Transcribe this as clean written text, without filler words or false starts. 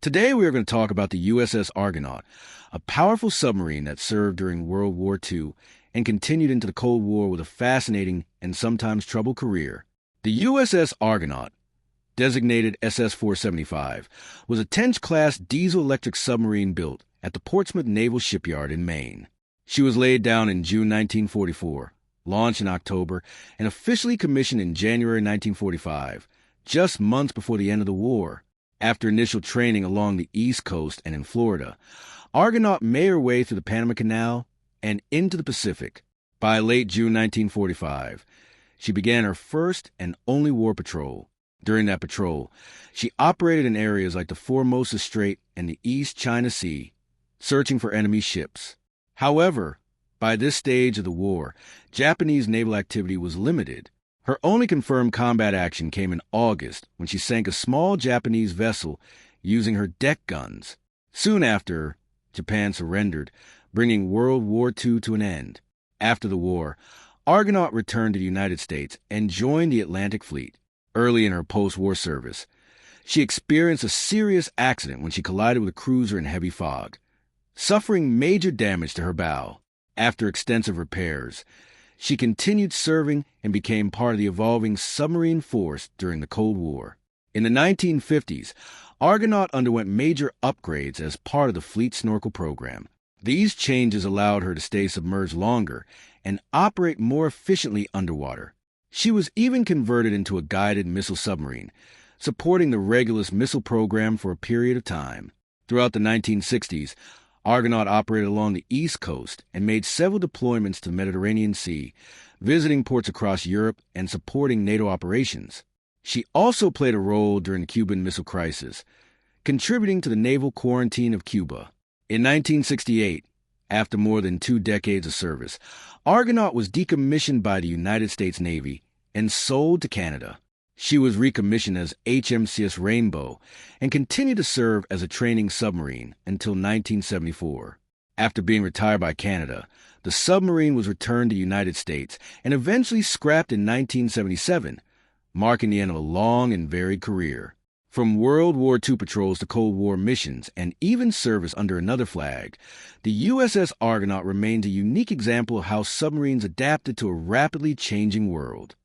Today we are going to talk about the USS Argonaut, a powerful submarine that served during World War II and continued into the Cold War with a fascinating and sometimes troubled career. The USS Argonaut, designated SS-475, was a Tench-class diesel-electric submarine built at the Portsmouth Naval Shipyard in Maine. She was laid down in June 1944, launched in October, and officially commissioned in January 1945, just months before the end of the war. After initial training along the East Coast and in Florida, Argonaut made her way through the Panama Canal and into the Pacific. By late June 1945, she began her first and only war patrol. During that patrol, she operated in areas like the Formosa Strait and the East China Sea, searching for enemy ships. However, by this stage of the war, Japanese naval activity was limited. Her only confirmed combat action came in August when she sank a small Japanese vessel using her deck guns. Soon after, Japan surrendered, bringing World War II to an end. After the war, Argonaut returned to the United States and joined the Atlantic Fleet. Early in her post-war service, she experienced a serious accident when she collided with a cruiser in heavy fog, suffering major damage to her bow. After extensive repairs, she continued serving and became part of the evolving submarine force during the Cold War. In the 1950s, Argonaut underwent major upgrades as part of the fleet snorkel program. These changes allowed her to stay submerged longer and operate more efficiently underwater. She was even converted into a guided missile submarine, supporting the Regulus missile program for a period of time. Throughout the 1960s, Argonaut operated along the East Coast and made several deployments to the Mediterranean Sea, visiting ports across Europe and supporting NATO operations. She also played a role during the Cuban Missile Crisis, contributing to the naval quarantine of Cuba. In 1968, after more than 2 decades of service, Argonaut was decommissioned by the United States Navy and sold to Canada. She was recommissioned as HMCS Rainbow and continued to serve as a training submarine until 1974. After being retired by Canada, the submarine was returned to the United States and eventually scrapped in 1977, marking the end of a long and varied career. From World War II patrols to Cold War missions and even service under another flag, the USS Argonaut remains a unique example of how submarines adapted to a rapidly changing world.